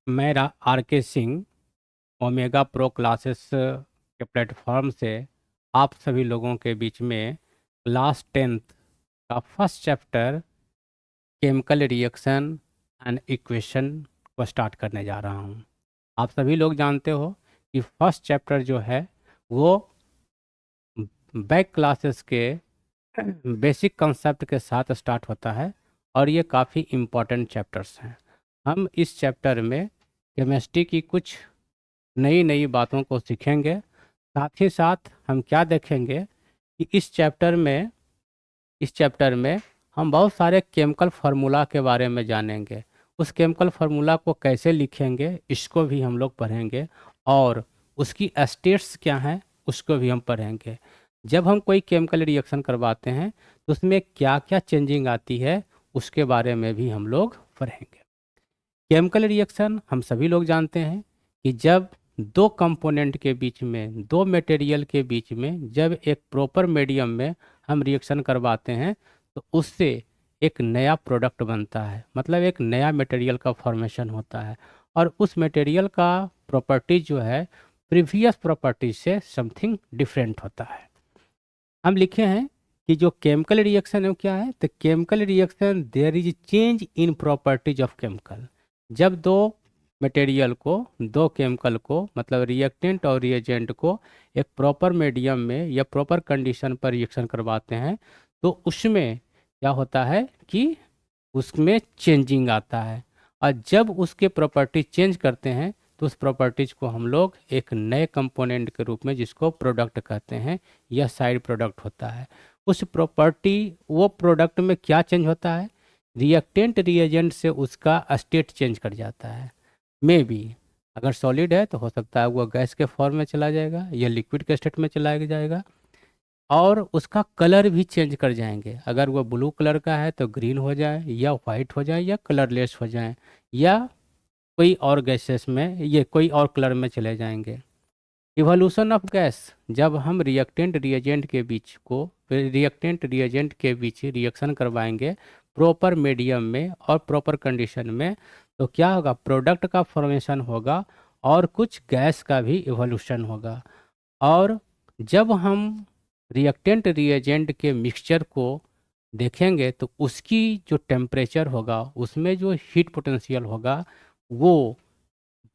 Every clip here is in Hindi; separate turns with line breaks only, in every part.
मैं आर के सिंह ओमेगा प्रो क्लासेस के प्लेटफॉर्म से आप सभी लोगों के बीच में क्लास 10th का first chapter chemical reaction and equation को स्टार्ट करने जा रहा हूँ। आप सभी लोग जानते हो कि फर्स्ट चैप्टर जो है वो बैक क्लासेस के बेसिक कंसेप्ट के साथ स्टार्ट होता है और ये काफ़ी इम्पोर्टेंट चैप्टर्स हैं। हम इस चैप्टर में केमिस्ट्री की कुछ नई नई बातों को सीखेंगे। साथ ही साथ हम क्या देखेंगे कि इस चैप्टर में हम बहुत सारे केमिकल फार्मूला के बारे में जानेंगे। उस केमिकल फार्मूला को कैसे लिखेंगे इसको भी हम लोग पढ़ेंगे और उसकी स्टेट्स क्या हैं उसको भी हम पढ़ेंगे। जब हम कोई केमिकल रिएक्शन करवाते हैं तो उसमें क्या क्या चेंजिंग आती है उसके बारे में भी हम लोग पढ़ेंगे। केमिकल रिएक्शन हम सभी लोग जानते हैं कि जब दो कंपोनेंट के बीच में, दो मटेरियल के बीच में जब एक प्रॉपर मीडियम में हम रिएक्शन करवाते हैं तो उससे एक नया प्रोडक्ट बनता है, मतलब एक नया मटेरियल का फॉर्मेशन होता है और उस मटेरियल का प्रॉपर्टी जो है प्रीवियस प्रॉपर्टी से समथिंग डिफरेंट होता है। हम लिखे हैं कि जो केमिकल रिएक्शन है वो क्या है, तो chemical reaction there is change in properties of chemical. जब दो केमिकल को मतलब रिएक्टेंट और रिएजेंट को एक प्रॉपर मीडियम में या प्रॉपर कंडीशन पर रिएक्शन करवाते हैं तो उसमें क्या होता है कि उसमें चेंजिंग आता है और जब उसके प्रॉपर्टी चेंज करते हैं तो उस प्रॉपर्टीज को हम लोग एक नए कंपोनेंट के रूप में, जिसको प्रोडक्ट कहते हैं, यह साइड प्रोडक्ट होता है। उस प्रॉपर्टी, वो प्रोडक्ट में क्या चेंज होता है, रिएक्टेंट रिएजेंट से उसका स्टेट चेंज कर जाता है। मे बी अगर सॉलिड है तो हो सकता है वो गैस के फॉर्म में चला जाएगा या लिक्विड के स्टेट में चला जाएगा और उसका कलर भी चेंज कर जाएंगे। अगर वो ब्लू कलर का है तो ग्रीन हो जाए या वाइट हो जाए या कलरलेस हो जाए या कोई और गैसेस में, ये कोई और कलर में चले जाएंगे। इवोल्यूशन ऑफ गैस, जब हम रिएक्टेंट रिएजेंट के बीच रिएक्शन करवाएंगे प्रॉपर मीडियम में और प्रॉपर कंडीशन में तो क्या होगा, प्रोडक्ट का फॉर्मेशन होगा और कुछ गैस का भी इवोल्यूशन होगा। और जब हम रिएक्टेंट रिएजेंट के मिक्सचर को देखेंगे तो उसकी जो टेम्परेचर होगा, उसमें जो हीट पोटेंशियल होगा, वो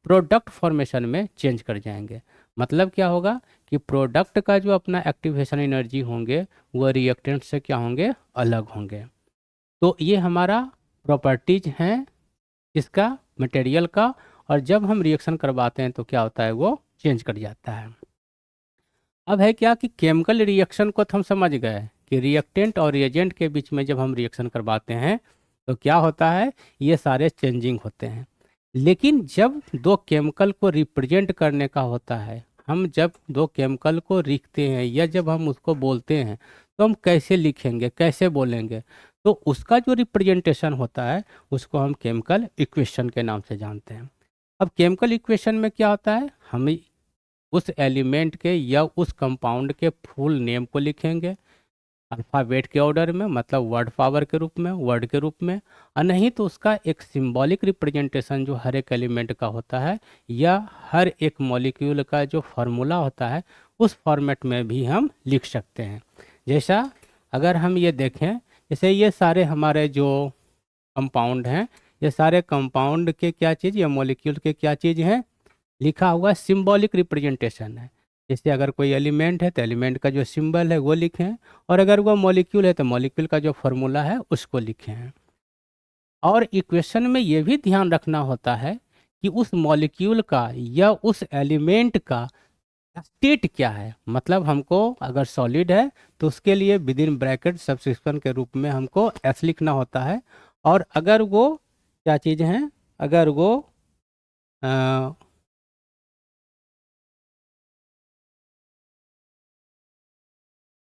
प्रोडक्ट फॉर्मेशन में चेंज कर जाएंगे। मतलब क्या होगा कि प्रोडक्ट का जो अपना एक्टिवेशन एनर्जी होंगे वो रिएक्टेंट से क्या होंगे, अलग होंगे। तो ये हमारा प्रॉपर्टीज हैं इसका, मटेरियल का। और जब हम रिएक्शन करवाते हैं तो क्या होता है, वो चेंज कर जाता है। अब है क्या कि केमिकल रिएक्शन को तो हम समझ गए कि रिएक्टेंट और रिएजेंट के बीच में जब हम रिएक्शन करवाते हैं तो क्या होता है, ये सारे चेंजिंग होते हैं। लेकिन जब दो केमिकल को रिप्रेजेंट करने का होता है, हम जब दो केमिकल को लिखते हैं या जब हम उसको बोलते हैं तो हम कैसे लिखेंगे, कैसे बोलेंगे, तो उसका जो रिप्रेजेंटेशन होता है उसको हम केमिकल इक्वेशन के नाम से जानते हैं। अब केमिकल इक्वेशन में क्या होता है, हम उस एलिमेंट के या उस कंपाउंड के फुल नेम को लिखेंगे अल्फ़ाबेट के ऑर्डर में, मतलब वर्ड पावर के रूप में, वर्ड के रूप में। और नहीं तो उसका एक सिंबॉलिक रिप्रेजेंटेशन जो हर एक एलिमेंट का होता है या हर एक मॉलिक्यूल का जो फार्मूला होता है उस फॉर्मेट में भी हम लिख सकते हैं। जैसा अगर हम ये देखें, जैसे ये सारे हमारे जो कंपाउंड हैं, ये सारे कंपाउंड के क्या चीज़, या मॉलिक्यूल के क्या चीज़ हैं, लिखा हुआ सिंबॉलिक रिप्रेजेंटेशन है। जैसे अगर कोई एलिमेंट है तो एलिमेंट का जो सिंबल है वो लिखें, और अगर वो मॉलिक्यूल है तो मॉलिक्यूल का जो फॉर्मूला है उसको लिखे हैं। और इक्वेशन में ये भी ध्यान रखना होता है कि उस मॉलिक्यूल का या उस एलिमेंट का स्टेट क्या है। मतलब हमको अगर सॉलिड है तो उसके लिए विद इन ब्रैकेट सब्स्क्रिप्शन के रूप में हमको एस लिखना होता है। और अगर वो क्या चीज़ है, अगर वो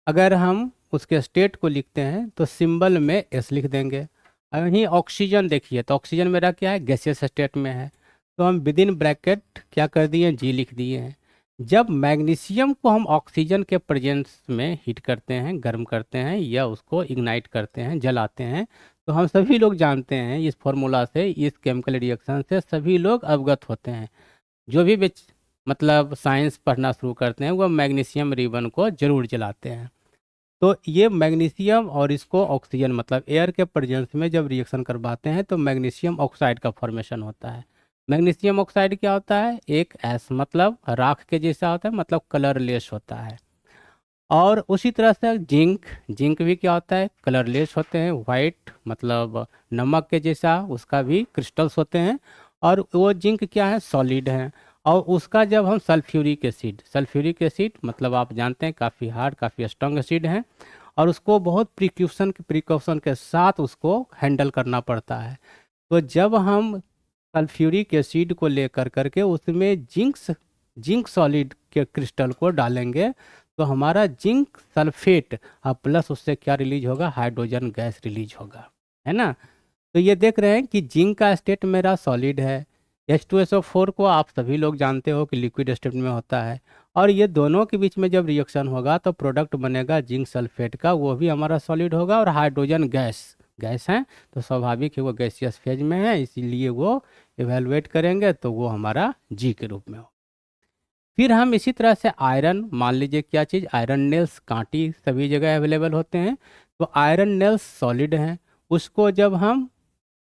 अगर हम उसके स्टेट को लिखते हैं तो सिंबल में एस लिख देंगे। अब वहीं ऑक्सीजन देखिए, तो ऑक्सीजन मेरा क्या है, गैसियस स्टेट में है, तो हम विद इन ब्रैकेट क्या कर दिए, जी लिख दिए हैं। जब मैग्नीशियम को हम ऑक्सीजन के प्रेजेंस में हीट करते हैं, गर्म करते हैं या उसको इग्नाइट करते हैं, जलाते हैं, तो हम सभी लोग जानते हैं इस फॉर्मूला से, इस केमिकल रिएक्शन से सभी लोग अवगत होते हैं। जो भी मतलब साइंस पढ़ना शुरू करते हैं वो मैग्नीशियम रिबन को जरूर जलाते हैं। तो ये मैग्नीशियम और इसको ऑक्सीजन मतलब एयर के प्रेजेंस में जब रिएक्शन करवाते हैं तो मैग्नीशियम ऑक्साइड का फॉर्मेशन होता है। मैग्नीशियम ऑक्साइड क्या होता है? एक ऐस मतलब राख के जैसा होता है, मतलब कलरलेस होता है। और उसी तरह से जिंक, जिंक भी क्या होता है? कलरलेस होते हैं, वाइट मतलब नमक के जैसा, उसका भी क्रिस्टल्स होते हैं। और वो जिंक क्या है? सॉलिड है। और उसका जब हम सल्फ्यूरिक एसिड, सल्फ्यूरिक एसिड मतलब आप जानते हैं काफ़ी हार्ड, काफ़ी स्ट्रॉन्ग एसिड है, और उसको बहुत प्रिकॉशन के साथ उसको हैंडल करना पड़ता है। तो जब हम सल्फ्यूरिक एसिड को लेकर करके उसमें जिंक सॉलिड के क्रिस्टल को डालेंगे तो हमारा जिंक सल्फेट और प्लस उससे क्या रिलीज होगा? हाइड्रोजन गैस रिलीज होगा, है ना। तो ये देख रहे हैं कि जिंक का स्टेट मेरा सॉलिड है। H2SO4 को आप सभी लोग जानते हो कि लिक्विड स्टेट में होता है। और ये दोनों के बीच में जब रिएक्शन होगा तो प्रोडक्ट बनेगा जिंक सल्फेट का, वो भी हमारा सॉलिड होगा। और हाइड्रोजन गैस, गैस है तो स्वाभाविक है वो गैसियस फेज में है, इसीलिए वो इवेलुएट करेंगे तो वो हमारा जी के रूप में हो। फिर हम इसी तरह से आयरन, मान लीजिए क्या चीज़? आयरन नेल्स, कांटी सभी जगह अवेलेबल होते हैं। तो आयरन नेल्स सॉलिड हैं, उसको जब हम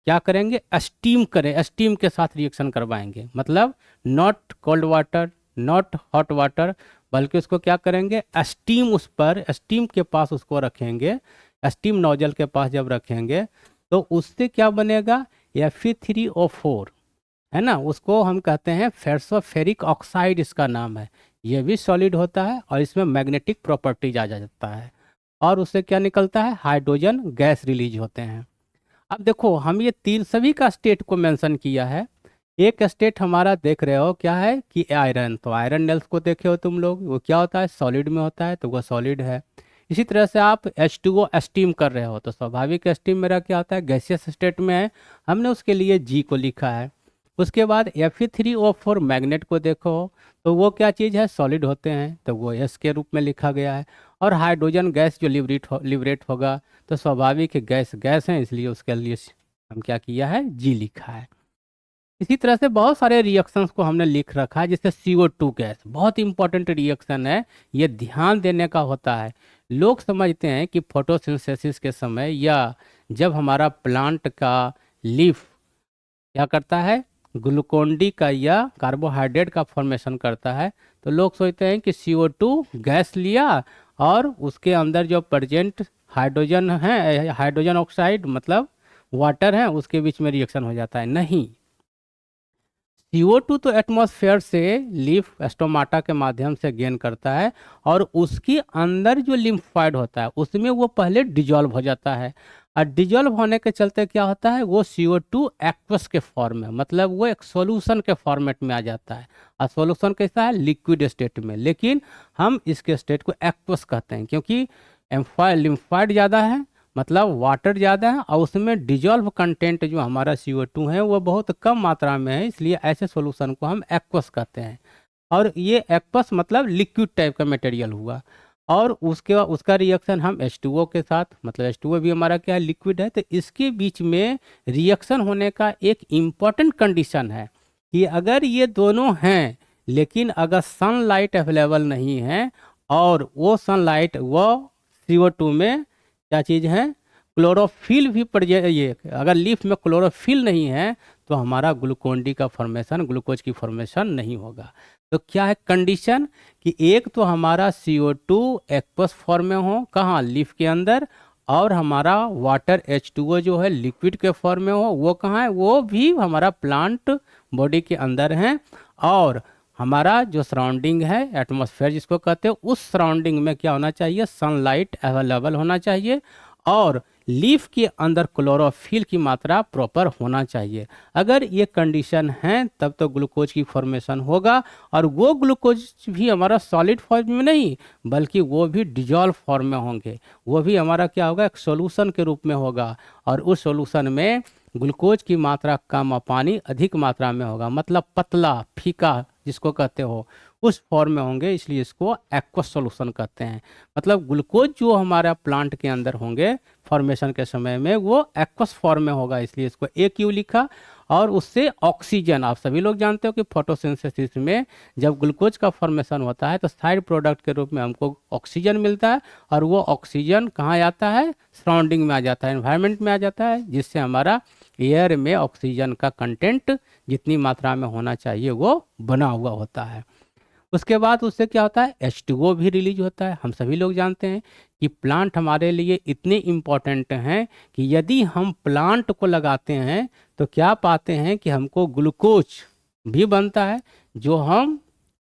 क्या करेंगे? स्टीम करें, स्टीम के साथ रिएक्शन करवाएंगे, मतलब not cold water, not hot water, बल्कि उसको क्या करेंगे? स्टीम, उस पर स्टीम के पास उसको रखेंगे। स्टीम नोजल के पास जब रखेंगे तो उससे क्या बनेगा? Fe3O4, है ना, उसको हम कहते हैं फेरसोफेरिक ऑक्साइड, इसका नाम है। ये भी सॉलिड होता है और इसमें मैग्नेटिक प्रॉपर्टीज आ जाता है। और उससे क्या निकलता है? हाइड्रोजन गैस रिलीज होते हैं। अब देखो हम ये तीन सभी का स्टेट को मेंशन किया है। एक स्टेट हमारा देख रहे हो क्या है कि आयरन, तो आयरन नेल्स को देखे हो तुम लोग, वो क्या होता है? सॉलिड में होता है, तो वो सॉलिड है। इसी तरह से आप H2O स्टीम कर रहे हो तो स्वाभाविक स्टीम मेरा क्या होता है? गैसियस स्टेट में है, हमने उसके लिए जी को लिखा है। उसके बाद Fe3O4 मैग्नेट को देखो तो वो क्या चीज़ है? सॉलिड होते हैं, तो वो एस के रूप में लिखा गया है। और हाइड्रोजन गैस जो लिबरेट होगा तो स्वाभाविक है गैस गैस है, इसलिए उसके लिए हम क्या किया है? जी लिखा है। इसी तरह से बहुत सारे रिएक्शंस को हमने लिख रखा है, जैसे CO2 गैस बहुत इंपॉर्टेंट रिएक्शन है, ये ध्यान देने का होता है। लोग समझते हैं कि फोटोसिंथेसिस के समय या जब हमारा प्लांट का लीफ क्या करता है? ग्लूकोन डी का या कार्बोहाइड्रेट का फॉर्मेशन करता है, तो लोग सोचते हैं कि CO2 गैस लिया और उसके अंदर जो प्रेजेंट हाइड्रोजन है, हाइड्रोजन ऑक्साइड मतलब वाटर है, उसके बीच में रिएक्शन हो जाता है। नहीं, CO2 तो एटमॉस्फेयर से लीफ स्टोमाटा के माध्यम से गेन करता है और उसके अंदर जो लिम्फोइड होता है उसमें वो पहले डिजॉल्व हो जाता है। और डिजॉल्व होने के चलते क्या होता है? वो CO2 एक्वस के फॉर्म में, मतलब वो एक सॉल्यूशन के फॉर्मेट में आ जाता है। और सॉल्यूशन कैसा है? लिक्विड स्टेट में। लेकिन हम इसके स्टेट को एक्वस कहते हैं क्योंकि लिम्फोइड ज़्यादा है, मतलब वाटर ज़्यादा है, और उसमें डिजॉल्व कंटेंट जो हमारा CO2 है वो बहुत कम मात्रा में है, इसलिए ऐसे सॉल्यूशन को हम एक्वस कहते हैं। और ये एक्वस मतलब लिक्विड टाइप का मटेरियल हुआ। और उसका रिएक्शन हम H2O के साथ, मतलब H2O भी हमारा क्या है? लिक्विड है। तो इसके बीच में रिएक्शन होने का एक इम्पॉर्टेंट कंडीशन है कि अगर ये दोनों हैं लेकिन अगर सनलाइट अवेलेबल नहीं है, और वो सनलाइट वो CO2 में क्या चीज़ है? क्लोरोफिल भी ये अगर लीफ में क्लोरोफिल नहीं है तो हमारा ग्लूकोन डी का फॉर्मेशन, ग्लूकोज की फॉर्मेशन नहीं होगा। तो क्या है कंडीशन? कि एक तो हमारा CO2 एक्वस फॉर्म में हो, कहाँ? लीफ के अंदर। और हमारा वाटर H2O जो है लिक्विड के फॉर्म में हो, वो कहाँ है? वो भी हमारा प्लांट बॉडी के अंदर है। और हमारा जो सराउंडिंग है, एटमॉस्फेयर जिसको कहते हैं, उस सराउंडिंग में क्या होना चाहिए? सनलाइट अवेलेबल होना चाहिए और लीफ के अंदर क्लोरोफिल की मात्रा प्रॉपर होना चाहिए। अगर ये कंडीशन है तब तो ग्लूकोज की फॉर्मेशन होगा। और वो ग्लूकोज भी हमारा सॉलिड फॉर्म में नहीं बल्कि वो भी डिजॉल्व फॉर्म में होंगे, वो भी हमारा क्या होगा? एक सॉल्यूशन के रूप में होगा। और उस सॉल्यूशन में ग्लूकोज की मात्रा कम और पानी अधिक मात्रा में होगा, मतलब पतला फीका जिसको कहते हो उस फॉर्म में होंगे, इसलिए इसको एक्वस सॉल्यूशन कहते हैं। मतलब ग्लूकोज जो हमारा प्लांट के अंदर होंगे फॉर्मेशन के समय में वो एक्वस फॉर्म में होगा, इसलिए इसको ए क्यू लिखा। और उससे ऑक्सीजन, आप सभी लोग जानते हो कि फोटोसिंथेसिस में जब ग्लूकोज का फॉर्मेशन होता है तो साइड प्रोडक्ट के रूप में हमको ऑक्सीजन मिलता है, और वो ऑक्सीजन कहाँ आता है, सराउंडिंग में आ जाता है, एनवायरनमेंट में आ जाता है, जिससे हमारा एयर में ऑक्सीजन का कंटेंट जितनी मात्रा में होना चाहिए वो बना हुआ होता है। उसके बाद उससे क्या होता है, H2O भी रिलीज होता है। हम सभी लोग जानते हैं कि प्लांट हमारे लिए इतने इम्पॉर्टेंट हैं कि यदि हम प्लांट को लगाते हैं तो क्या पाते हैं कि हमको ग्लूकोज भी बनता है, जो हम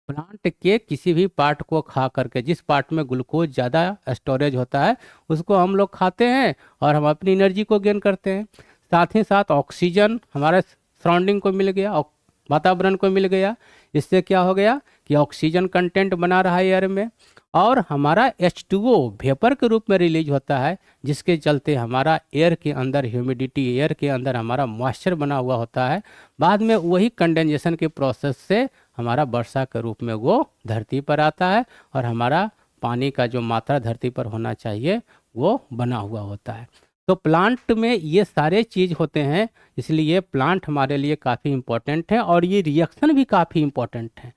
प्लांट के किसी भी पार्ट को खा करके, जिस पार्ट में ग्लूकोज ज़्यादा स्टोरेज होता है उसको हम लोग खाते हैं और हम अपनी एनर्जी को गेन करते हैं। साथ ही साथ ऑक्सीजन हमारे सराउंडिंग को मिल गया, वातावरण को मिल गया, इससे क्या हो गया कि ऑक्सीजन कंटेंट बना रहा है एयर में, और हमारा H2O वेपर के रूप में रिलीज होता है, जिसके चलते हमारा एयर के अंदर ह्यूमिडिटी, एयर के अंदर हमारा मॉइस्चर बना हुआ होता है। बाद में वही कंडेंसेशन के प्रोसेस से हमारा वर्षा के रूप में वो धरती पर आता है, और हमारा पानी का जो मात्रा धरती पर होना चाहिए वो बना हुआ होता है। तो प्लांट में ये सारे चीज़ होते हैं, इसलिए प्लांट हमारे लिए काफ़ी इम्पोर्टेंट है, और ये रिएक्शन भी काफ़ी इम्पोर्टेंट है।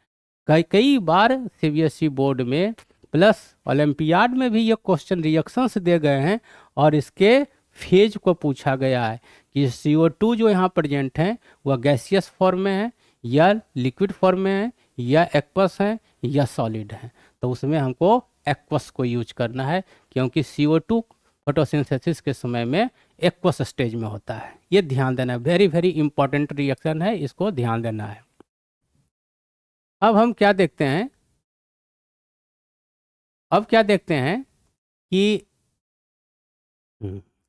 कई कई बार CBSE बोर्ड में प्लस ओलंपियाड में भी ये क्वेश्चन रिएक्शंस दे गए हैं, और इसके फेज को पूछा गया है कि CO2 जो यहाँ प्रेजेंट है वह गैसियस फॉर्म में है या लिक्विड फॉर्म में है या एक्वस है या सॉलिड है। तो उसमें हमको एक्वस को यूज करना है, क्योंकि CO2 फोटोसिंथेसिस के समय में एक्वस स्टेज में होता है। ये ध्यान देना है, वेरी वेरी इंपॉर्टेंट रिएक्शन है, इसको ध्यान देना है। अब हम क्या देखते हैं, कि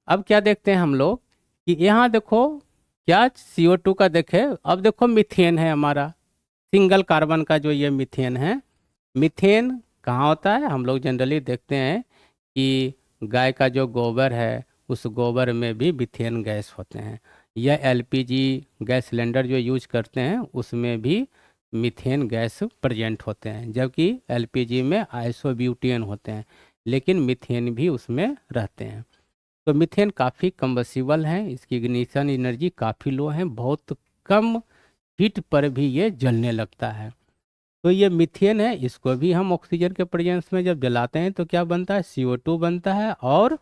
अब क्या देखते हैं हम लोग कि यहाँ देखो क्या CO2 का देखे, अब देखो मीथेन है हमारा, सिंगल कार्बन का जो ये मीथेन है। मीथेन कहाँ होता है, हम लोग जनरली देखते हैं कि गाय का जो गोबर है उस गोबर में भी मीथेन गैस होते हैं, या LPG गैस सिलेंडर जो यूज करते हैं उसमें भी मीथेन गैस प्रेजेंट होते हैं, जबकि LPG में आइसोब्यूटेन होते हैं, लेकिन मीथेन भी उसमें रहते हैं। तो मीथेन काफ़ी कम्बसिबल है, इसकी इग्निशन एनर्जी काफ़ी लो है, बहुत कम हीट पर भी ये जलने लगता है। तो ये मीथेन है, इसको भी हम ऑक्सीजन के प्रेजेंस में जब जलाते हैं तो क्या बनता है, CO2 बनता है और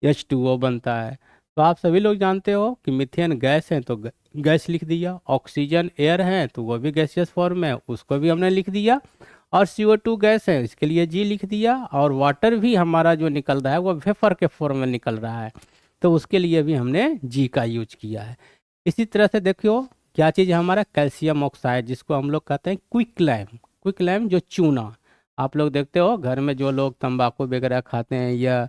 H2O बनता है। तो आप सभी लोग जानते हो कि मीथेन गैस है तो गैस लिख दिया, ऑक्सीजन एयर है तो वो भी गैसियस फॉर्म है, उसको भी हमने लिख दिया, और CO2 गैस है इसके लिए G लिख दिया, और वाटर भी हमारा जो निकल रहा है वो वेपर के फॉर्म में निकल रहा है, तो उसके लिए भी हमने G का यूज किया है। इसी तरह से देखियो क्या चीज़ है हमारा, कैल्शियम ऑक्साइड, जिसको हम लोग कहते हैं क्विक लाइम जो चूना, आप लोग देखते हो घर में जो लोग तंबाकू वगैरह खाते हैं या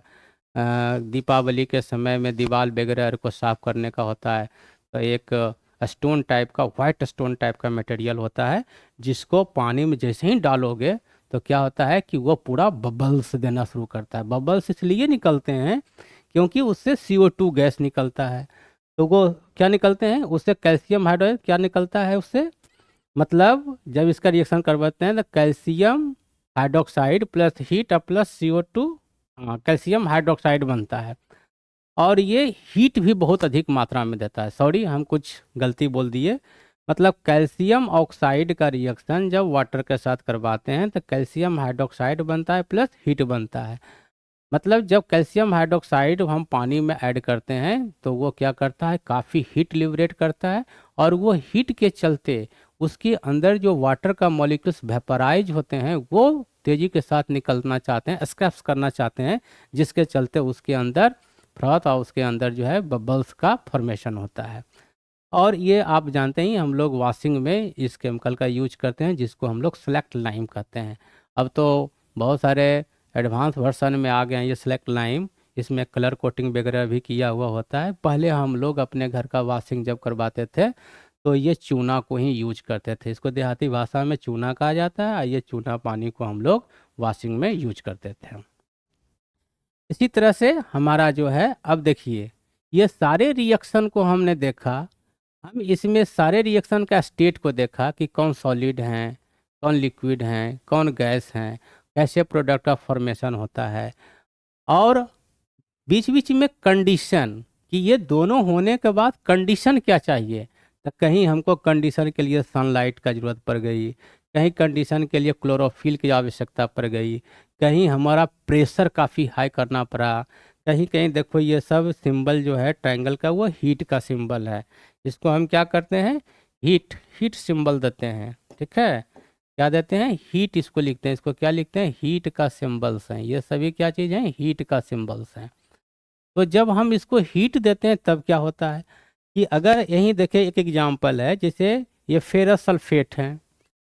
दीपावली के समय में दीवार वगैरह को साफ करने का होता है, तो एक स्टोन टाइप का, वाइट स्टोन टाइप का मटेरियल होता है, जिसको पानी में जैसे ही डालोगे तो क्या होता है कि वो पूरा बबल्स देना शुरू करता है। बबल्स इसलिए निकलते हैं क्योंकि उससे CO2 गैस निकलता है। तो वो क्या निकलते हैं, उससे कैल्शियम हाइड्रोक्साइड क्या निकलता है उससे, मतलब जब इसका रिएक्शन करवाते हैं तो कैल्शियम हाइड्रोक्साइड प्लस हीट और प्लस CO2, कैल्शियम हाइड्रोक्साइड बनता है, और ये हीट भी बहुत अधिक मात्रा में देता है। सॉरी, हम कुछ गलती बोल दिए, मतलब कैल्शियम ऑक्साइड का रिएक्शन जब वाटर के साथ करवाते हैं तो कैल्शियम हाइड्रोक्साइड बनता है प्लस हीट बनता है। मतलब जब कैल्शियम हाइड्रोक्साइड हम पानी में ऐड करते हैं तो वो क्या करता है, काफ़ी हीट लिबरेट करता है, और वो हीट के चलते उसके अंदर जो वाटर का मॉलिक्यूल्स वेपराइज होते हैं वो तेज़ी के साथ निकलना चाहते हैं, एस्केप करना चाहते हैं, जिसके चलते उसके अंदर फ्रॉथ और उसके अंदर जो है बबल्स का फॉर्मेशन होता है। और ये आप जानते ही हम लोग वॉशिंग में इस केमिकल का यूज करते हैं, जिसको हम लोग सेलेक्ट लाइम कहते हैं। अब तो बहुत सारे एडवांस वर्जन में आ गए हैं ये सेलेक्ट लाइम, इसमें कलर कोटिंग वगैरह भी किया हुआ होता है। पहले हम लोग अपने घर का वॉशिंग जब करवाते थे तो ये चूना को ही यूज करते थे, इसको देहाती भाषा में चूना कहा जाता है, और ये चूना पानी को हम लोग वॉशिंग में यूज करते थे। इसी तरह से हमारा जो है, अब देखिए ये सारे रिएक्शन को हमने देखा, हम इसमें सारे रिएक्शन का स्टेट को देखा कि कौन सॉलिड हैं, कौन लिक्विड हैं, कौन गैस हैं, कैसे प्रोडक्ट का फॉर्मेशन होता है, और बीच बीच में कंडीशन कि ये दोनों होने के बाद कंडीशन क्या चाहिए। तो कहीं हमको कंडीशन के लिए सनलाइट का ज़रूरत पड़ गई, कहीं कंडीशन के लिए क्लोरोफिल की आवश्यकता पड़ गई, कहीं हमारा प्रेशर काफ़ी हाई करना पड़ा, कहीं कहीं देखो ये सब सिंबल जो है ट्रायंगल का वो हीट का सिंबल है। इसको हम क्या करते हैं, हीट हीट सिंबल देते हैं, ठीक है। क्या देते हैं, हीट इसको लिखते हैं, इसको क्या लिखते हैं, हीट का सिंबल्स हैं। ये सभी क्या चीज़ हैं, हीट का सिंबल्स हैं। तो जब हम इसको हीट देते हैं तब क्या होता है कि अगर यहीं देखें एक एग्जांपल है, जैसे ये फेरस सल्फेट है,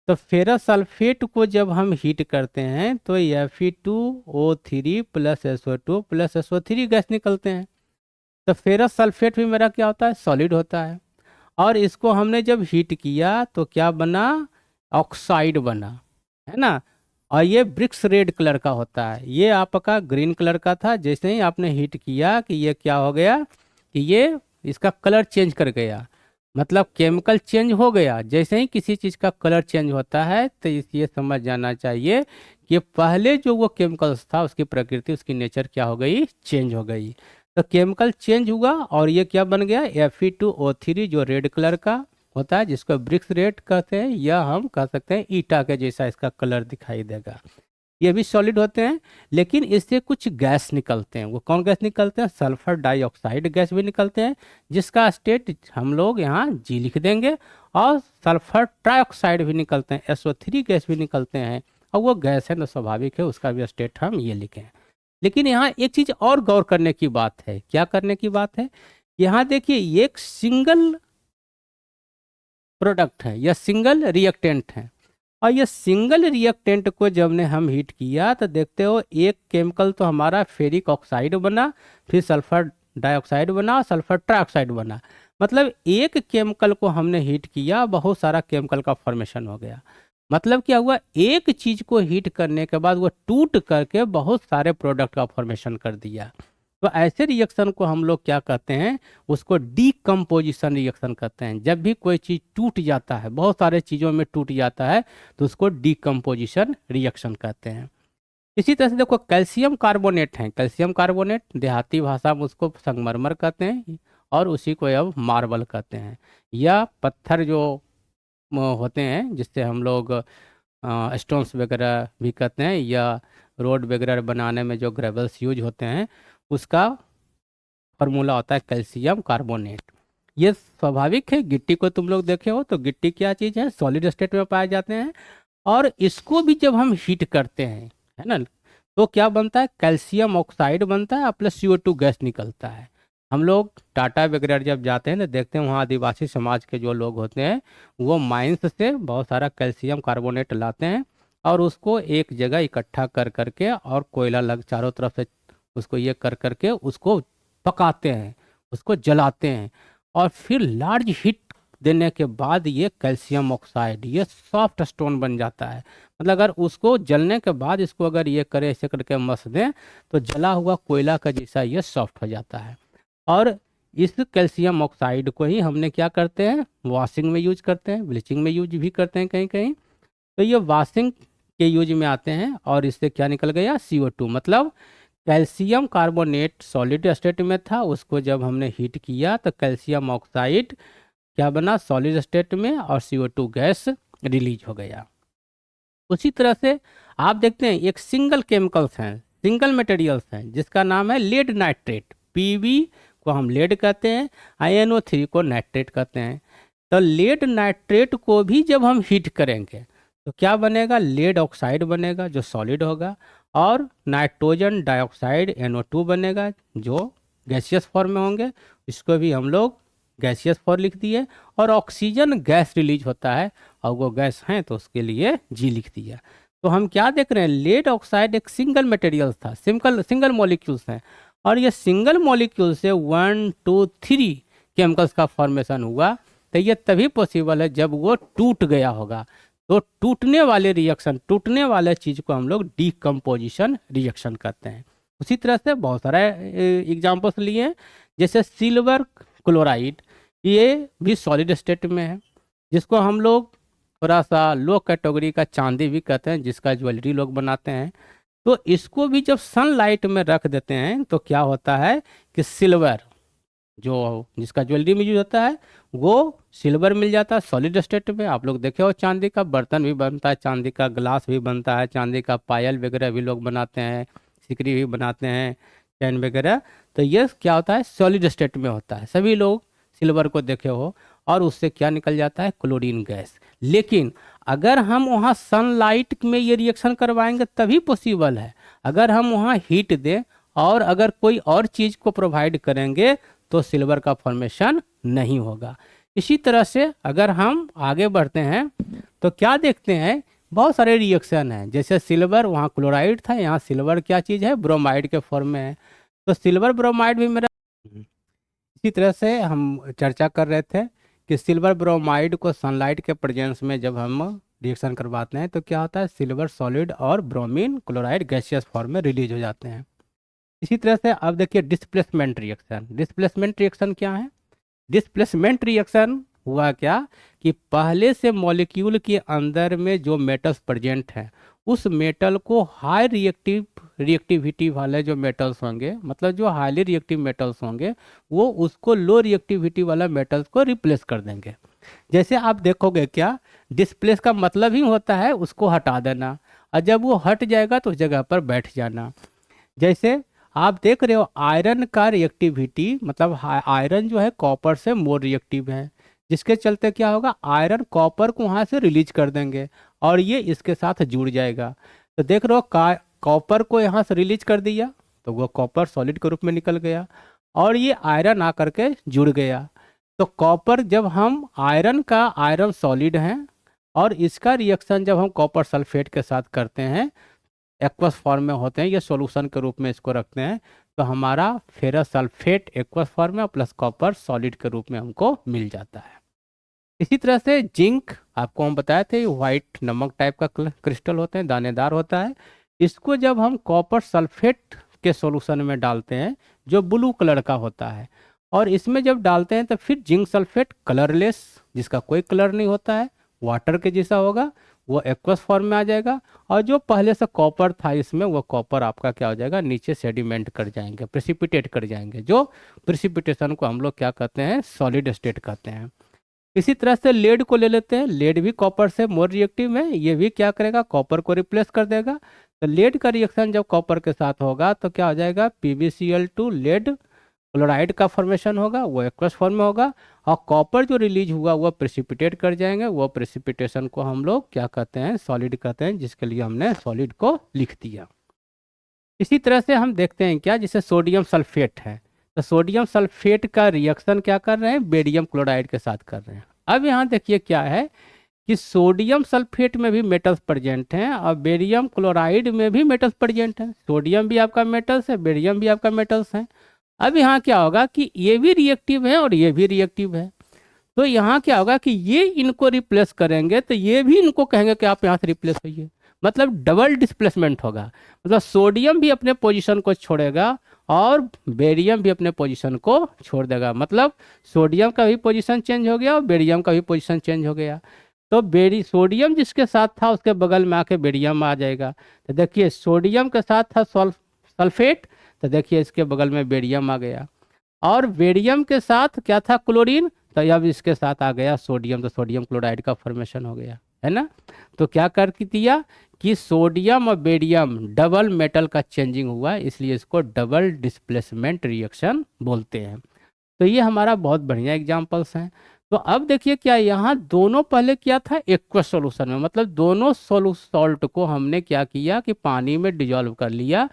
तो फेरस सल्फेट को जब हम हीट करते हैं तो Fe2O3 plus SO2 plus SO3 gas निकलते हैं। तो फेरस सल्फेट भी मेरा क्या होता है, सॉलिड होता है। और इसको हमने जब हीट किया तो क्या बना, ऑक्साइड बना, है ना। और ये ब्रिक्स रेड कलर का होता है, ये आपका ग्रीन कलर का था। जैसे ही आपने हीट किया कि ये क्या हो गया कि ये इसका कलर चेंज कर गया, मतलब केमिकल चेंज हो गया। जैसे ही किसी चीज़ का कलर चेंज होता है तो ये समझ जाना चाहिए कि पहले जो वो केमिकल्स था उसकी प्रकृति, उसकी नेचर क्या हो गई, चेंज हो गई। तो केमिकल चेंज हुआ और ये क्या बन गया, Fe2O3 जो रेड कलर का होता है, जिसको ब्रिक्स रेड कहते हैं, या हम कह सकते हैं ईटा के जैसा इसका कलर दिखाई देगा। ये भी सॉलिड होते हैं, लेकिन इससे कुछ गैस निकलते हैं। वो कौन गैस निकलते हैं, सल्फर डाइऑक्साइड गैस भी निकलते हैं, जिसका स्टेट हम लोग यहाँ जी लिख देंगे। और सल्फर ट्राइऑक्साइड भी निकलते हैं, SO3 गैस भी निकलते हैं। और वो गैस है तो स्वाभाविक है उसका भी स्टेट हम ये लिखें। लेकिन यहाँ एक चीज़ और गौर करने की बात है, क्या करने की बात है, यहाँ देखिए ये एक सिंगल प्रोडक्ट है या सिंगल रिएक्टेंट है। और ये सिंगल रिएक्टेंट को जब ने हम हीट किया तो देखते हो एक केमिकल तो हमारा फेरिक ऑक्साइड बना, फिर सल्फर डाइऑक्साइड बना और सल्फर ट्राइऑक्साइड बना। मतलब एक केमिकल को हमने हीट किया, बहुत सारा केमिकल का फॉर्मेशन हो गया। मतलब क्या हुआ, एक चीज को हीट करने के बाद वो टूट करके बहुत सारे प्रोडक्ट का फॉर्मेशन कर दिया। तो ऐसे रिएक्शन को हम लोग क्या कहते हैं, उसको डीकम्पोजिशन रिएक्शन कहते हैं। जब भी कोई चीज़ टूट जाता है, बहुत सारे चीज़ों में टूट जाता है, तो उसको डीकम्पोजिशन रिएक्शन कहते हैं। इसी तरह से देखो कैल्शियम कार्बोनेट है, कैल्शियम कार्बोनेट देहाती भाषा में उसको संगमरमर कहते हैं, और उसी को अब मार्बल कहते हैं। या पत्थर जो होते हैं जिससे हम लोग स्टोन्स वगैरह भी कहते हैं, या रोड वगैरह बनाने में जो ग्रेवल्स यूज होते हैं, उसका फॉर्मूला होता है कैल्शियम कार्बोनेट। ये स्वाभाविक है, गिट्टी को तुम लोग देखे हो तो गिट्टी क्या चीज़ है, सॉलिड स्टेट में पाए जाते हैं। और इसको भी जब हम हीट करते हैं, है ना, तो क्या बनता है, कैल्शियम ऑक्साइड बनता है प्लस CO2 गैस निकलता है। हम लोग टाटा वगैरह जब जाते हैं ना, देखते हैं वहाँ आदिवासी समाज के जो लोग होते हैं वो माइंस से बहुत सारा कैल्शियम कार्बोनेट लाते हैं और उसको एक जगह इकट्ठा कर करके और कोयला लग चारों तरफ से उसको ये कर करके उसको पकाते हैं, उसको जलाते हैं। और फिर लार्ज हीट देने के बाद ये कैल्शियम ऑक्साइड ये सॉफ्ट स्टोन बन जाता है। मतलब अगर उसको जलने के बाद इसको अगर ये करे ऐसे करके मस दें तो जला हुआ कोयला का जैसा ये सॉफ्ट हो जाता है। और इस कैल्शियम ऑक्साइड को ही हमने क्या करते हैं, वॉशिंग में यूज करते हैं, ब्लीचिंग में यूज भी करते हैं कहीं कहीं। तो ये वॉशिंग के यूज में आते हैं। और इससे क्या निकल गया, CO2। मतलब कैल्शियम कार्बोनेट सॉलिड स्टेट में था, उसको जब हमने हीट किया तो कैल्शियम ऑक्साइड क्या बना, सॉलिड स्टेट में, और CO2 गैस रिलीज हो गया। उसी तरह से आप देखते हैं एक सिंगल केमिकल्स हैं, सिंगल मटेरियल्स हैं, जिसका नाम है लेड नाइट्रेट। PB को हम लेड कहते हैं, INO3 को नाइट्रेट कहते हैं। तो लेड नाइट्रेट को भी जब हम हीट करेंगे तो क्या बनेगा, लेड ऑक्साइड बनेगा जो सॉलिड होगा, और नाइट्रोजन डाइऑक्साइड NO2 बनेगा जो गैसियस फॉर्म में होंगे। इसको भी हम लोग गैसियस फॉर्म लिख दिए। और ऑक्सीजन गैस रिलीज होता है, और वो गैस हैं तो उसके लिए G लिख दिया। तो हम क्या देख रहे हैं, लेड ऑक्साइड एक सिंगल मटेरियल था, सिंगल सिंगल मॉलिक्यूल्स हैं। और ये सिंगल मॉलिक्यूल से 1 2 3 केमिकल्स का फॉर्मेशन हुआ। तो ये तभी पॉसिबल है जब वो टूट गया होगा। तो टूटने वाले रिएक्शन, टूटने वाले चीज़ को हम लोग डीकम्पोजिशन रिएक्शन कहते हैं। उसी तरह से बहुत सारे एग्जाम्पल्स लिए हैं, जैसे सिल्वर क्लोराइड, ये भी सॉलिड स्टेट में है, जिसको हम लोग थोड़ा सा लो कैटेगरी का चांदी भी कहते हैं, जिसका ज्वेलरी लोग बनाते हैं। तो इसको भी जब सनलाइट में रख देते हैं तो क्या होता है कि सिल्वर, जो जिसका ज्वेलरी में यूज होता है, वो सिल्वर मिल जाता है सॉलिड स्टेट में। आप लोग देखे हो चांदी का बर्तन भी बनता है, चांदी का ग्लास भी बनता है, चांदी का पायल वगैरह भी लोग बनाते हैं, सिकरी भी बनाते हैं, चैन वगैरह। तो ये क्या होता है, सॉलिड स्टेट में होता है। सभी लोग सिल्वर को देखे हो, और उससे क्या निकल जाता है, क्लोरीन गैस। लेकिन अगर हम वहाँ सनलाइट में ये रिएक्शन करवाएंगे तभी पॉसिबल है। अगर हम वहाँ हीट दें और अगर कोई और चीज़ को प्रोवाइड करेंगे तो सिल्वर का फॉर्मेशन नहीं होगा। इसी तरह से अगर हम आगे बढ़ते हैं तो क्या देखते हैं, बहुत सारे रिएक्शन हैं। जैसे सिल्वर, वहाँ क्लोराइड था, यहाँ सिल्वर क्या चीज़ है, ब्रोमाइड के फॉर्म में है। तो सिल्वर ब्रोमाइड भी मेरा, इसी तरह से हम चर्चा कर रहे थे कि सिल्वर ब्रोमाइड को सनलाइट के प्रेजेंस में जब हम रिएक्शन करवाते हैं तो क्या होता है, सिल्वर सॉलिड और ब्रोमीन क्लोराइड गैसियस फॉर्म में रिलीज हो जाते हैं। इसी तरह से अब देखिए डिस्प्लेसमेंट रिएक्शन। डिस्प्लेसमेंट रिएक्शन क्या है, डिस्प्लेसमेंट रिएक्शन हुआ क्या कि पहले से मॉलिक्यूल के अंदर में जो मेटल्स प्रेजेंट हैं, उस मेटल को हाई रिएक्टिविटी वाले जो मेटल्स होंगे, मतलब जो हाईली रिएक्टिव मेटल्स होंगे, वो उसको लो रिएक्टिविटी वाला मेटल्स को रिप्लेस कर देंगे। जैसे आप देखोगे क्या, डिस्प्लेस का मतलब ही होता है उसको हटा देना, और जब वो हट जाएगा तो उस जगह पर बैठ जाना। जैसे आप देख रहे हो आयरन का रिएक्टिविटी, मतलब आयरन जो है कॉपर से मोर रिएक्टिव है, जिसके चलते क्या होगा, आयरन कॉपर को वहाँ से रिलीज कर देंगे और ये इसके साथ जुड़ जाएगा। तो देख रहे हो कॉपर को यहाँ से रिलीज कर दिया तो वो कॉपर सॉलिड के रूप में निकल गया, और ये आयरन आकर के जुड़ गया। तो कॉपर, जब हम आयरन का, आयरन सॉलिड है, और इसका रिएक्शन जब हम कॉपर सल्फेट के साथ करते हैं, एक्वस फॉर्म में होते हैं, ये सॉल्यूशन के रूप में इसको रखते हैं, तो हमारा फेरस सल्फेट एक्वस फॉर्म में प्लस कॉपर सॉलिड के रूप में हमको मिल जाता है। इसी तरह से जिंक, आपको हम बताए थे व्हाइट नमक टाइप का क्रिस्टल होते हैं, दानेदार होता है। इसको जब हम कॉपर सल्फेट के सॉल्यूशन में डालते हैं जो ब्लू कलर का होता है, और इसमें जब डालते हैं तो फिर जिंक सल्फेट कलरलेस, जिसका कोई कलर नहीं होता है, वाटर के जैसा होगा, वो एक्वस फॉर्म में आ जाएगा। और जो पहले से कॉपर था इसमें, वो कॉपर आपका क्या हो जाएगा, नीचे सेडिमेंट कर जाएंगे, प्रेसिपिटेट कर जाएंगे, जो प्रेसिपिटेशन को हम लोग क्या कहते हैं, सॉलिड स्टेट कहते हैं। इसी तरह से लेड को ले लेते हैं। लेड भी कॉपर से मोर रिएक्टिव है, ये भी क्या करेगा, कॉपर को रिप्लेस कर देगा। तो लेड का रिएक्शन जब कॉपर के साथ होगा तो क्या हो जाएगा, PbCl2 लेड क्लोराइड का फॉर्मेशन होगा, वो एक्वस फॉर्म में होगा, और कॉपर जो रिलीज हुआ वो प्रेसिपिटेट कर जाएंगे। वो प्रेसिपिटेशन को हम लोग क्या कहते हैं, सॉलिड कहते हैं, जिसके लिए हमने सॉलिड को लिख दिया। इसी तरह से हम देखते हैं क्या, जैसे सोडियम सल्फेट है, तो सोडियम सल्फेट का रिएक्शन क्या कर रहे हैं, बेरियम क्लोराइड के साथ कर रहे हैं। अब यहाँ देखिए क्या है कि सोडियम सल्फेट में भी मेटल्स प्रेजेंट हैं और बेरियम क्लोराइड में भी मेटल्स प्रेजेंट हैं। सोडियम भी आपका मेटल्स है, बेरियम भी आपका मेटल्स है। अब यहाँ क्या होगा कि ये भी रिएक्टिव है और ये भी रिएक्टिव है, तो यहाँ क्या होगा कि ये इनको रिप्लेस करेंगे तो ये भी इनको कहेंगे कि आप यहाँ से रिप्लेस होइए, मतलब डबल डिस्प्लेसमेंट होगा। मतलब सोडियम भी अपने पोजीशन को छोड़ेगा और बेरियम भी अपने पोजीशन को छोड़ देगा, मतलब सोडियम का भी पोजीशन चेंज हो गया और बेरियम का भी पोजीशन चेंज हो गया। तो सोडियम जिसके साथ था उसके बगल में आके बेरियम आ जाएगा। तो देखिए सोडियम के साथ था सल्फेट, तो देखिए इसके बगल में बेरियम आ गया, और बेरियम के साथ क्या था, क्लोरीन, तो अब इसके साथ आ गया सोडियम, तो सोडियम क्लोराइड का फॉर्मेशन हो गया, है ना। तो क्या कर दिया कि सोडियम और बेरियम डबल मेटल का चेंजिंग हुआ, इसलिए इसको डबल डिस्प्लेसमेंट रिएक्शन बोलते हैं। तो ये हमारा बहुत बढ़िया एग्जांपल्स हैं। तो अब देखिए क्या, यहाँ दोनों पहले क्या था, एक्वस सॉल्यूशन में, मतलब दोनों सॉल्ट को हमने क्या किया कि पानी में डिजॉल्व कर लिया।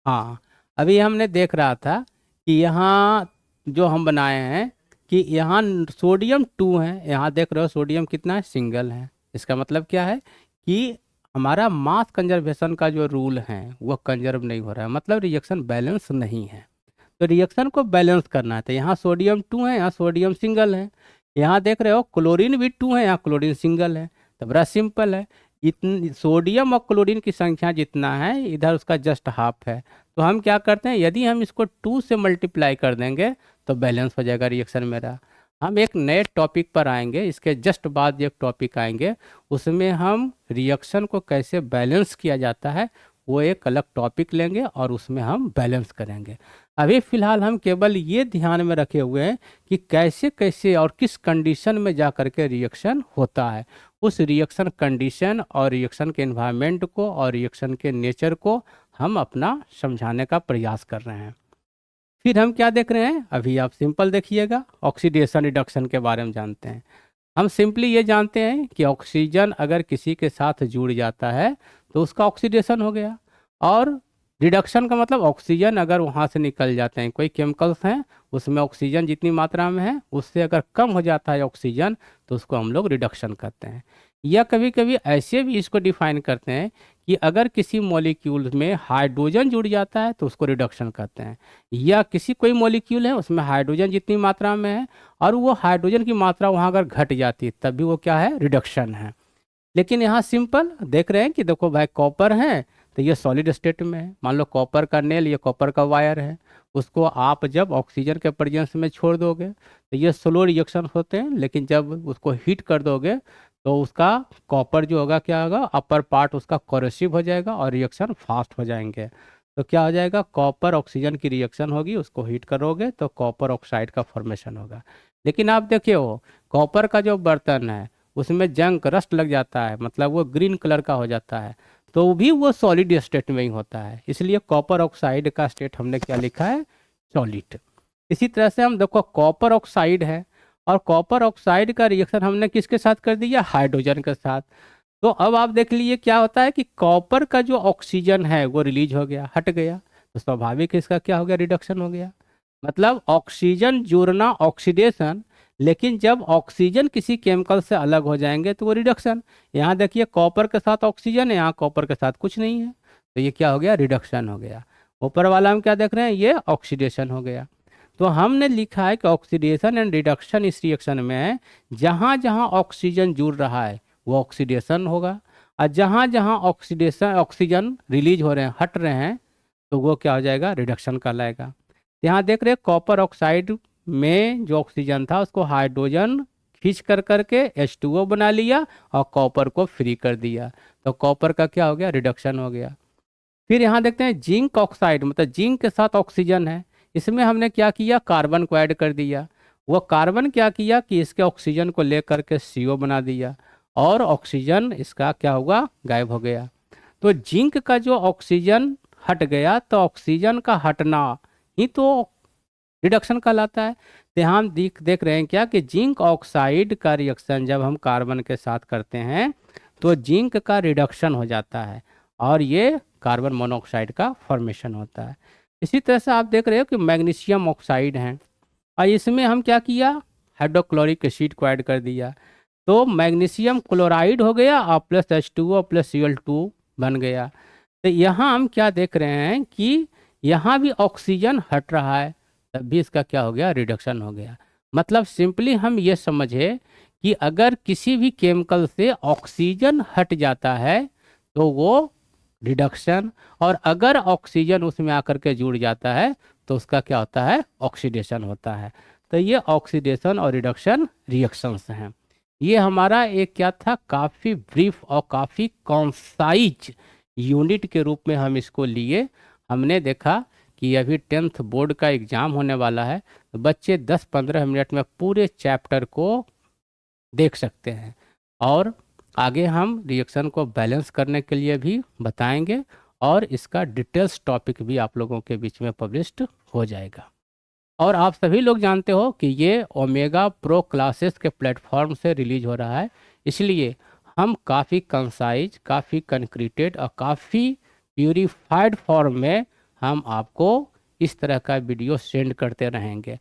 हाँ, अभी हमने देख रहा था कि यहाँ जो हम बनाए हैं कि यहाँ सोडियम 2 है, यहाँ देख रहे हो सोडियम कितना है, सिंगल है। इसका मतलब क्या है कि हमारा मास कंजर्वेशन का जो रूल है वो कंजर्व नहीं हो रहा है, मतलब रिएक्शन बैलेंस नहीं है। तो रिएक्शन को बैलेंस करना है, तो यहाँ सोडियम 2 है, यहाँ सोडियम सिंगल है। यहाँ देख रहे हो क्लोरीन भी 2 है, यहाँ क्लोरीन सिंगल है। तो बड़ा सिंपल है, इतनी सोडियम और क्लोरीन की संख्या जितना है इधर उसका जस्ट हाफ है। तो हम क्या करते हैं, यदि हम इसको 2 से मल्टीप्लाई कर देंगे तो बैलेंस हो जाएगा रिएक्शन मेरा। हम एक नए टॉपिक पर आएंगे, इसके जस्ट बाद एक टॉपिक आएंगे, उसमें हम रिएक्शन को कैसे बैलेंस किया जाता है वो एक अलग टॉपिक लेंगे और उसमें हम बैलेंस करेंगे। अभी फ़िलहाल हम केवल ये ध्यान में रखे हुए हैं कि कैसे कैसे और किस कंडीशन में जा कर के रिएक्शन होता है। उस रिएक्शन कंडीशन और रिएक्शन के एनवायरनमेंट को और रिएक्शन के नेचर को हम अपना समझाने का प्रयास कर रहे हैं। फिर हम क्या देख रहे हैं, अभी आप सिंपल देखिएगा, ऑक्सीडेशन रिडक्शन के बारे में जानते हैं। हम सिंपली ये जानते हैं कि ऑक्सीजन अगर किसी के साथ जुड़ जाता है तो उसका ऑक्सीडेशन हो गया, और रिडक्शन का मतलब ऑक्सीजन अगर वहाँ से निकल जाते हैं, कोई केमिकल्स हैं उसमें ऑक्सीजन जितनी मात्रा में है उससे अगर कम हो जाता है ऑक्सीजन तो उसको हम लोग रिडक्शन करते हैं। या कभी कभी ऐसे भी इसको डिफाइन करते हैं कि अगर किसी मॉलिक्यूल में हाइड्रोजन जुड़ जाता है तो उसको रिडक्शन करते हैं, या किसी कोई मॉलिक्यूल है उसमें हाइड्रोजन जितनी मात्रा में है और वो हाइड्रोजन की मात्रा वहाँ अगर घट जाती है तब भी वो क्या है, रिडक्शन है। लेकिन यहाँ सिंपल देख रहे हैं कि देखो भाई कॉपर है तो ये सॉलिड स्टेट में है, मान लो कॉपर का नेल, ये कॉपर का वायर है, उसको आप जब ऑक्सीजन के प्रेजेंस में छोड़ दोगे तो ये स्लो रिएक्शन होते हैं, लेकिन जब उसको हीट कर दोगे तो उसका कॉपर जो होगा क्या होगा, अपर पार्ट उसका कोरोसिव हो जाएगा और रिएक्शन फास्ट हो जाएंगे। तो क्या हो जाएगा, कॉपर ऑक्सीजन की रिएक्शन होगी, उसको हीट करोगे तो कॉपर ऑक्साइड का फॉर्मेशन होगा। लेकिन आप देखिए वो कॉपर का जो बर्तन है उसमें जंग रस्ट लग जाता है, मतलब वो ग्रीन कलर का हो जाता है, तो भी वो सॉलिड स्टेट में ही होता है, इसलिए कॉपर ऑक्साइड का स्टेट हमने क्या लिखा है, सॉलिड। इसी तरह से हम देखो कॉपर ऑक्साइड है और कॉपर ऑक्साइड का रिएक्शन हमने किसके साथ कर दिया, हाइड्रोजन के साथ। तो अब आप देख लीजिए क्या होता है कि कॉपर का जो ऑक्सीजन है वो रिलीज हो गया, हट गया, तो स्वाभाविक इसका क्या हो गया, रिडक्शन हो गया। मतलब ऑक्सीजन जुड़ना ऑक्सीडेशन, लेकिन जब ऑक्सीजन किसी केमिकल से अलग हो जाएंगे तो वो रिडक्शन। यहाँ देखिए कॉपर के साथ ऑक्सीजन है, यहाँ कॉपर के साथ कुछ नहीं है, तो ये क्या हो गया, रिडक्शन हो गया। ऊपर वाला हम क्या देख रहे हैं, ये ऑक्सीडेशन हो गया। तो हमने लिखा है कि ऑक्सीडेशन एंड रिडक्शन इस रिएक्शन में है, जहाँ जहाँ ऑक्सीजन जुड़ रहा है वो ऑक्सीडेशन होगा, और जहाँ जहाँ ऑक्सीजन रिलीज हो रहे हैं, हट रहे हैं, तो वो क्या हो जाएगा, रिडक्शन कहलाएगा। यहाँ देख रहे हैं कॉपर ऑक्साइड में जो ऑक्सीजन था उसको हाइड्रोजन खींच कर करके H2O बना लिया और कॉपर को फ्री कर दिया, तो कॉपर का क्या हो गया, रिडक्शन हो गया। फिर यहाँ देखते हैं जिंक ऑक्साइड, मतलब जिंक के साथ ऑक्सीजन है, इसमें हमने क्या किया, कार्बन को ऐड कर दिया। वो कार्बन क्या किया कि इसके ऑक्सीजन को लेकर के CO बना दिया और ऑक्सीजन इसका क्या हुआ, गायब हो गया। तो जिंक का जो ऑक्सीजन हट गया तो ऑक्सीजन का हटना ही तो रिडक्शन कहलाता है। तो हम देख रहे हैं क्या कि जिंक ऑक्साइड का रिएक्शन जब हम कार्बन के साथ करते हैं तो जिंक का रिडक्शन हो जाता है और ये कार्बन मोनोऑक्साइड का फॉर्मेशन होता है। इसी तरह से आप देख रहे हो कि मैग्नीशियम ऑक्साइड है और इसमें हम क्या किया, हाइड्रोक्लोरिक एसिड को ऐड कर दिया, तो मैग्नीशियम क्लोराइड हो गया और प्लस H2O प्लस Cl2 बन गया। तो यहाँ हम क्या देख रहे हैं कि यहाँ भी ऑक्सीजन हट रहा है, तब भी इसका क्या हो गया, रिडक्शन हो गया। मतलब सिंपली हम ये समझे कि अगर किसी भी केमिकल से ऑक्सीजन हट जाता है तो वो रिडक्शन, और अगर ऑक्सीजन उसमें आकर के जुड़ जाता है तो उसका क्या होता है, ऑक्सीडेशन होता है। तो ये ऑक्सीडेशन और रिडक्शन रिएक्शंस हैं। ये हमारा एक क्या था, काफ़ी ब्रीफ और काफ़ी कॉन्साइज यूनिट के रूप में हम इसको लिए। हमने देखा कि अभी 10th बोर्ड का एग्ज़ाम होने वाला है, तो बच्चे 10-15 मिनट में पूरे चैप्टर को देख सकते हैं, और आगे हम रिएक्शन को बैलेंस करने के लिए भी बताएंगे और इसका डिटेल्स टॉपिक भी आप लोगों के बीच में पब्लिश्ड हो जाएगा। और आप सभी लोग जानते हो कि ये ओमेगा प्रो क्लासेस के प्लेटफॉर्म से रिलीज हो रहा है, इसलिए हम काफ़ी कंसाइज, काफ़ी कंक्रीटेड और काफ़ी प्यूरिफाइड फॉर्म में हम आपको इस तरह का वीडियो सेंड करते रहेंगे।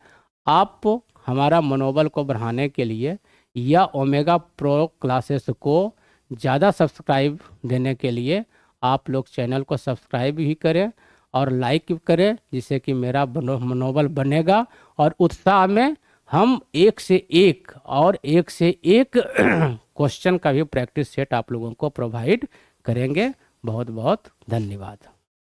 आप हमारा मनोबल को बढ़ाने के लिए या ओमेगा प्रो क्लासेस को ज़्यादा सब्सक्राइब देने के लिए आप लोग चैनल को सब्सक्राइब भी करें और लाइक करें, जिससे कि मेरा मनोबल बनेगा और उत्साह में हम एक से एक क्वेश्चन का भी प्रैक्टिस सेट आप लोगों को प्रोवाइड करेंगे। बहुत बहुत धन्यवाद।